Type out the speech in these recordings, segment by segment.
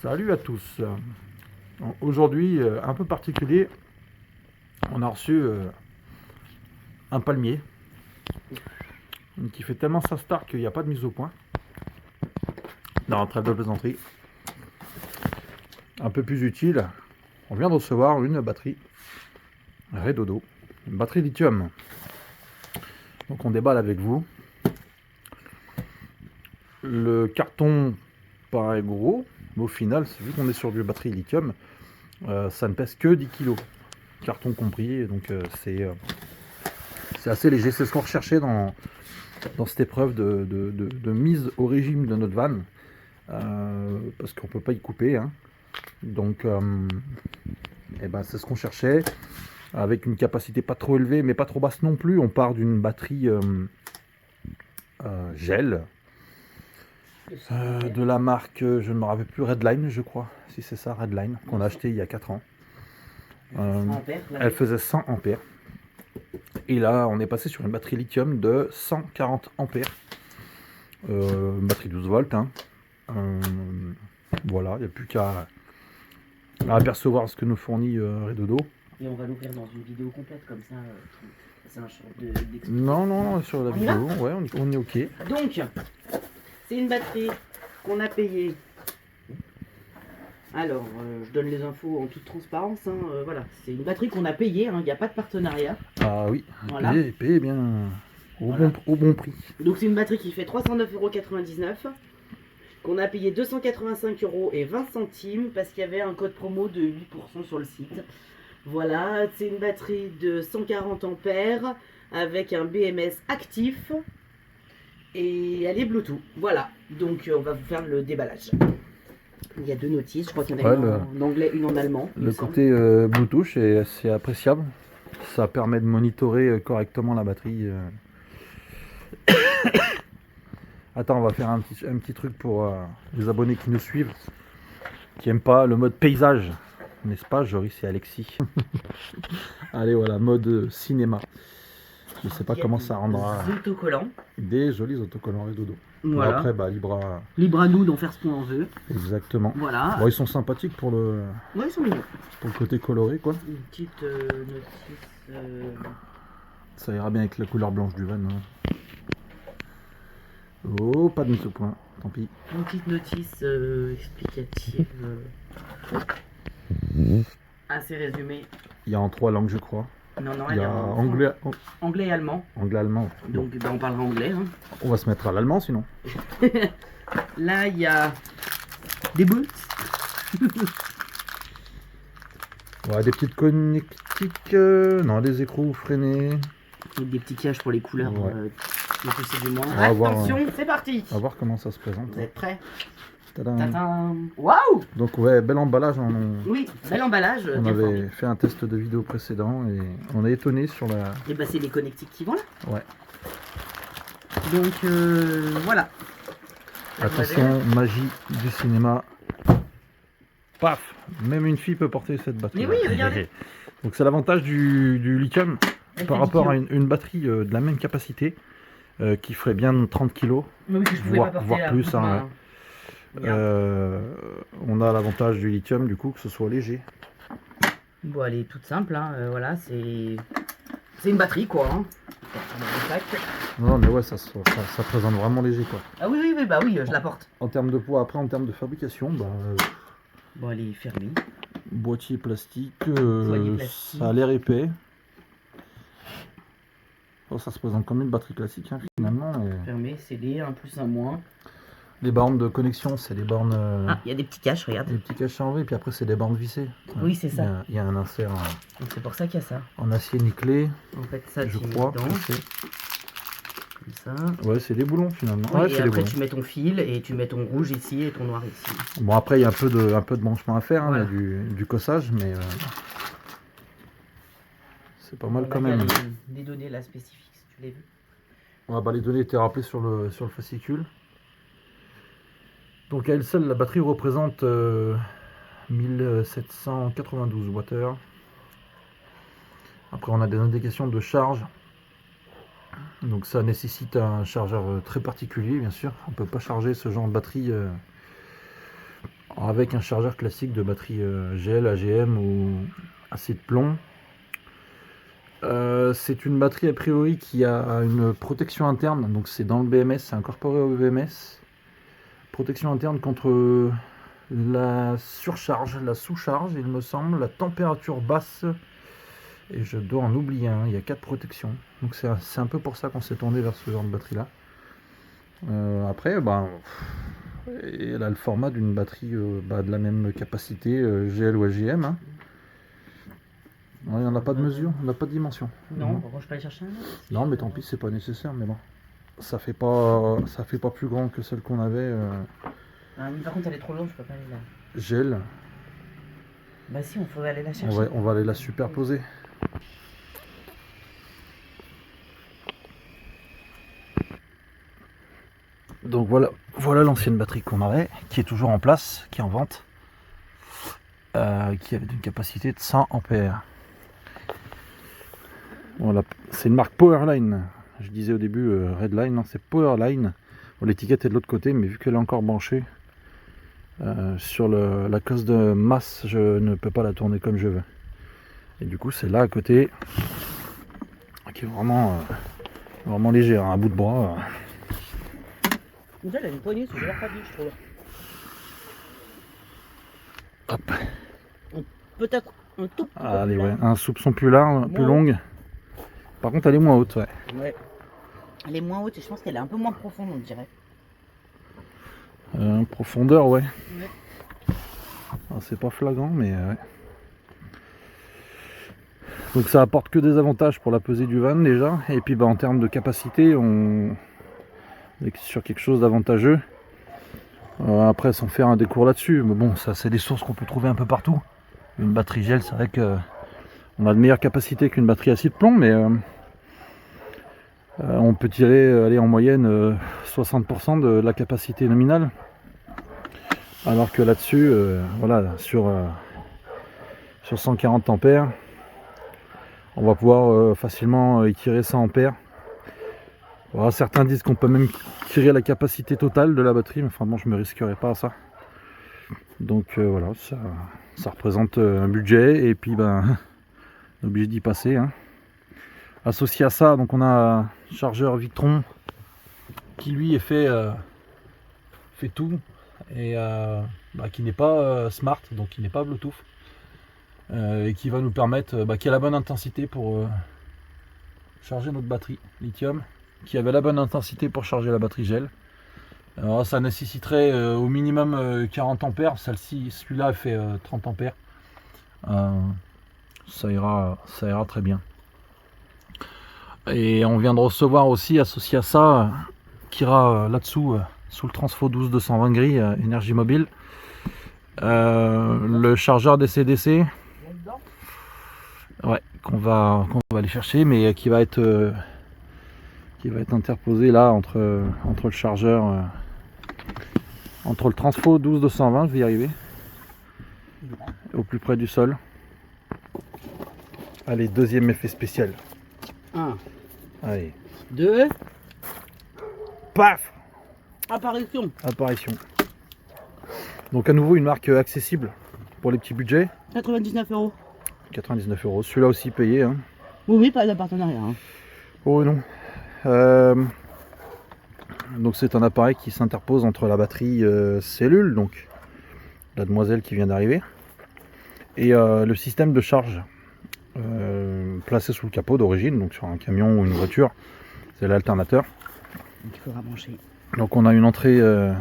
Salut à tous. Aujourd'hui, un peu particulier, on a reçu un palmier qui fait tellement sa star qu'il n'y a pas de mise au point. Non, trêve de plaisanterie. Un peu plus utile, on vient de recevoir une batterie Redodo, une batterie lithium. Donc on déballe avec vous. Le carton paraît gros, mais au final, vu qu'on est sur du batterie lithium, ça ne pèse que 10 kg, carton compris, donc c'est assez léger. C'est ce qu'on recherchait dans cette épreuve de mise au régime de notre van, parce qu'on ne peut pas y couper, hein. Donc c'est ce qu'on cherchait, avec une capacité pas trop élevée mais pas trop basse non plus. On part d'une batterie gel, de la marque, je ne me rappelle plus, Redline, je crois, si c'est ça, Redline, qu'on a acheté il y a 4 ans. Elle faisait 100 ampères. Et là, on est passé sur une batterie lithium de 140 ampères. Une batterie 12 volts. Hein. Voilà, il n'y a plus qu'à apercevoir ce que nous fournit Redodo. Et on va l'ouvrir dans une vidéo complète comme ça. C'est un genre d'explication. Non, sur la vidéo, ouais, on est ok. Donc, c'est une batterie qu'on a payée. Alors, je donne les infos en toute transparence. Hein, voilà, c'est une batterie qu'on a payée. Il n'y a pas de partenariat. Ah oui, voilà. Payé bien au bon prix. Donc, c'est une batterie qui fait 309,99 €. Qu'on a payé 285,20 € parce qu'il y avait un code promo de 8% sur le site. Voilà, c'est une batterie de 140 ampères avec un BMS actif et elle est Bluetooth. Voilà, donc on va vous faire le déballage. Il y a 2 notices, je crois qu'il y en a une en anglais, une en allemand. Le côté Bluetooth est assez appréciable. Ça permet de monitorer correctement la batterie. Attends, on va faire un petit truc pour les abonnés qui nous suivent, qui n'aiment pas le mode paysage. N'est-ce pas, Joris et Alexis? Allez, voilà, mode cinéma. Je ne sais pas comment ça rendra. Autocollants. Des jolis autocollants Redodo. Voilà. Après, libre à nous d'en faire ce qu'on en veut. Exactement. Voilà. Bon, ils sont sympathiques pour le. Ouais, ils sont mignons. Pour le côté coloré, quoi. Une petite notice. Ça ira bien avec la couleur blanche du van. Hein. Oh, pas de mise au point, tant pis. Une petite notice explicative. Assez résumée. Il y a en 3 langues, je crois. Non, il y a anglais et allemand. Anglais-allemand. Donc on parlera anglais. Hein. On va se mettre à l'allemand sinon. Là, il y a des boots. Ouais, des petites connectiques. Non, des écrous freinés. Et des petits caches pour les couleurs. Ouais. Du moins. Attention, c'est parti. On va voir comment ça se présente. Vous êtes prêts? Tadam. Waouh! Donc ouais, bel emballage. Oui, bel emballage. On avait fait un test de vidéo précédent et on est étonné sur la... Et bah c'est les connectiques qui vont là. Ouais. Donc voilà. Attention, magie du cinéma. Paf! Même une fille peut porter cette batterie. Mais oui, regardez. Donc c'est l'avantage du lithium par rapport à une batterie de la même capacité qui ferait bien 30 kg, voire plus. Hein, on a l'avantage du lithium du coup que ce soit léger. Bon, elle est toute simple, hein, voilà, c'est une batterie quoi. Hein. Non mais ouais, ça présente vraiment léger quoi. Ah oui, bah oui, je la porte. En termes de poids, après en termes de fabrication, bon, elle est fermée. Boîtier plastique, plastique. ça a l'air épais. Oh, ça se présente comme une batterie classique hein, finalement. Fermé, scellé, un plus, un moins. Les bornes de connexion, c'est les bornes. Ah, il y a des petits caches, regarde. Des petits caches enlevés, puis après c'est des bornes vissées. Oui, c'est ça. Il y a un insert. Donc c'est pour ça qu'il y a ça. En acier nickelé. En fait, ça, je crois. comme ça. Ouais, c'est des boulons finalement. Oui, ouais, et après tu mets ton fil et tu mets ton rouge ici et ton noir ici. Bon, après il y a un peu de branchement à faire, hein, voilà. du cossage, mais c'est pas mal quand même. Les données là spécifiques, si tu l'as vu. Ouais, bah, les données étaient rappelées sur le fascicule. Donc à elle seule, la batterie représente 1792 Wh. Après on a des indications de charge. Donc ça nécessite un chargeur très particulier bien sûr. On ne peut pas charger ce genre de batterie avec un chargeur classique de batterie GL, AGM ou acide plomb. C'est une batterie a priori qui a une protection interne, donc c'est dans le BMS, c'est incorporé au BMS. Protection interne contre la surcharge, la sous-charge, il me semble, la température basse, et je dois en oublier un, il y a 4 protections. Donc c'est un peu pour ça qu'on s'est tourné vers ce genre de batterie là. Après, elle a le format d'une batterie de la même capacité GL ou AGM. Hein. Ouais, on n'a pas de mesure, on n'a pas de dimension. Non, pourquoi je peux aller chercher un autre? Non, mais tant pis, c'est pas nécessaire, mais bon. Ça fait pas plus grand que celle qu'on avait. Ah, mais par contre, elle est trop longue, je peux pas aller là. Gel. Bah si, on faut aller la chercher. On va aller la superposer. Donc voilà l'ancienne batterie qu'on avait, qui est toujours en place, qui est en vente, qui avait une capacité de 100 ampères. Voilà, c'est une marque Powerline. Je disais au début Redline, non, c'est Powerline. Bon, l'étiquette est de l'autre côté, mais vu qu'elle est encore branchée sur la cause de masse, je ne peux pas la tourner comme je veux. Et du coup, c'est là à côté, qui est vraiment léger, hein, un bout de bras. Elle a une poignée, c'est l'air pratique, je trouve. Hop. Peut-être un tout petit peu. Allez, ouais, un soupçon plus large, plus longue. Par contre, elle est moins haute, ouais. Ouais. Elle est moins haute et je pense qu'elle est un peu moins profonde, on dirait. Profondeur, ouais. Ouais. C'est pas flagrant, mais ouais. Donc ça apporte que des avantages pour la pesée du van déjà. Et puis en termes de capacité, on est sur quelque chose d'avantageux. Après, sans faire un décours là-dessus, mais bon, ça c'est des sources qu'on peut trouver un peu partout. Une batterie gel, c'est vrai que on a de meilleures capacités qu'une batterie acide plomb, mais on peut tirer en moyenne 60% de la capacité nominale. Alors que là-dessus, voilà, sur 140 ampères, on va pouvoir facilement y tirer 100 ampères. Voilà, certains disent qu'on peut même tirer la capacité totale de la batterie, mais enfin bon, je ne me risquerai pas à ça. Donc voilà, ça représente un budget, et puis on est obligé d'y passer. Hein. Associé à ça, donc on a un chargeur Victron qui lui est fait tout, et qui n'est pas smart, donc qui n'est pas Bluetooth, et qui va nous permettre, qui a la bonne intensité pour charger notre batterie lithium, qui avait la bonne intensité pour charger la batterie gel. Alors ça nécessiterait au minimum 40 ampères, celui-là fait 30 ampères. Ça ira très bien. Et on vient de recevoir aussi, associé à ça, qui ira là-dessous, sous le Transfo 12220 gris, énergie mobile, le chargeur DC-DC, ouais, qu'on va aller chercher, mais qui va être interposé là entre le chargeur, entre le Transfo 12220, je vais y arriver, au plus près du sol. Allez, deuxième effet spécial. 1, Allez. 2, Paf! apparition. Donc à nouveau une marque accessible pour les petits budgets. 99 €. 99 €. Celui-là aussi payé. Hein. Oui, pas de partenariat. Hein. Oh non. Donc c'est un appareil qui s'interpose entre la batterie cellule, donc la demoiselle qui vient d'arriver, et le système de charge placé sous le capot d'origine, donc sur un camion ou une voiture. C'est l'alternateur. Donc il faudra brancher. Donc on a une entrée. Alors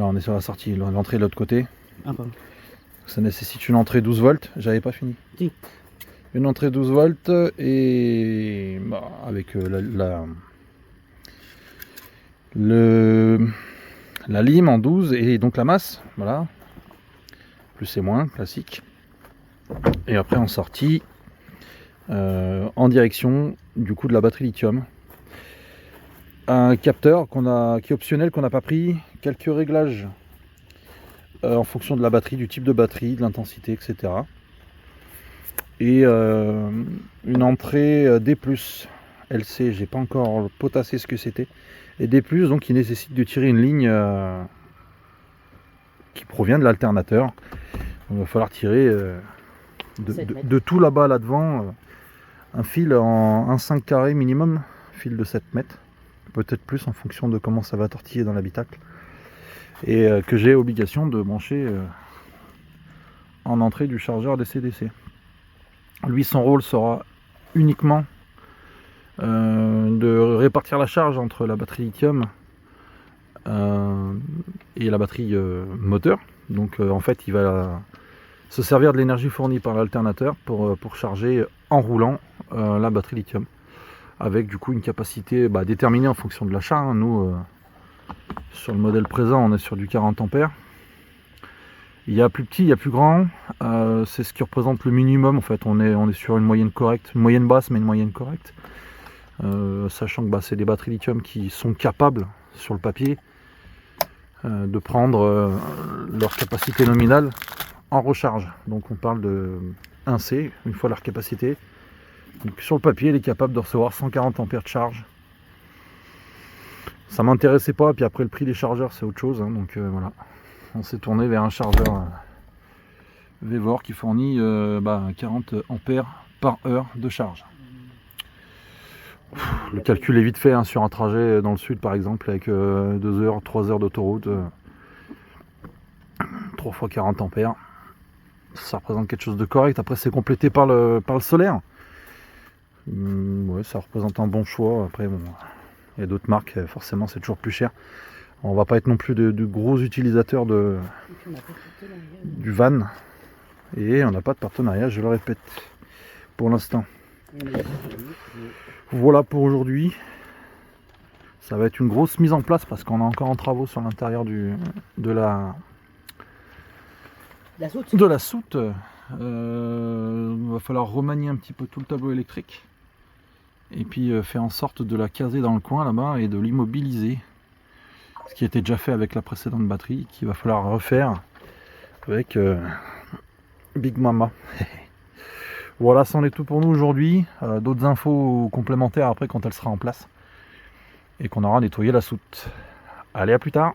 on est sur la sortie, l'entrée de l'autre côté. Ah, pardon. Ça nécessite une entrée 12 volts. J'avais pas fini. Si. Une entrée 12 volts et avec la lime en 12 et donc la masse. Voilà. Plus et moins, classique. Et après en sortie, en direction du coup de la batterie lithium. Un capteur qui est optionnel, qu'on n'a pas pris, quelques réglages en fonction de la batterie, du type de batterie, de l'intensité, etc. Et une entrée D+, LC, j'ai pas encore potassé ce que c'était. Et D+, donc qui nécessite de tirer une ligne qui provient de l'alternateur. Il va falloir tirer de tout là-bas là-devant un fil en 1,5 carré minimum, fil de 7 mètres, peut-être plus en fonction de comment ça va tortiller dans l'habitacle, et que j'ai obligation de brancher en entrée du chargeur DC-DC. Lui, son rôle sera uniquement de répartir la charge entre la batterie lithium et la batterie moteur. Donc en fait il va se servir de l'énergie fournie par l'alternateur pour charger en roulant la batterie lithium, avec du coup une capacité déterminée en fonction de l'achat. Nous sur le modèle présent on est sur du 40 ampères. Il y a plus petit, il y a plus grand, c'est ce qui représente le minimum. En fait on est sur une moyenne correcte, une moyenne basse mais une moyenne correcte, sachant que c'est des batteries lithium qui sont capables sur le papier de prendre leur capacité nominale en recharge. Donc on parle de 1C, une fois leur capacité. Donc sur le papier, il est capable de recevoir 140 ampères de charge. Ça m'intéressait pas, puis après le prix des chargeurs c'est autre chose, hein, donc voilà. On s'est tourné vers un chargeur Vevor qui fournit 40 ampères par heure de charge. Le calcul est vite fait, hein, sur un trajet dans le sud par exemple, avec 2 heures, 3 heures d'autoroute, 3 fois 40 ampères, ça représente quelque chose de correct. Après c'est complété par le solaire. Ouais, ça représente un bon choix. Après bon, il y a d'autres marques, forcément c'est toujours plus cher. On va pas être non plus de gros utilisateurs du van, et on n'a pas de partenariat, je le répète, pour l'instant. Voilà pour aujourd'hui. Ça va être une grosse mise en place parce qu'on est encore en travaux sur l'intérieur de la soute. Il va falloir remanier un petit peu tout le tableau électrique et puis faire en sorte de la caser dans le coin là-bas et de l'immobiliser, ce qui était déjà fait avec la précédente batterie, qu'il va falloir refaire avec Big Mama. Voilà, c'en est tout pour nous aujourd'hui. D'autres infos complémentaires après quand elle sera en place et qu'on aura nettoyé la soute. Allez, à plus tard.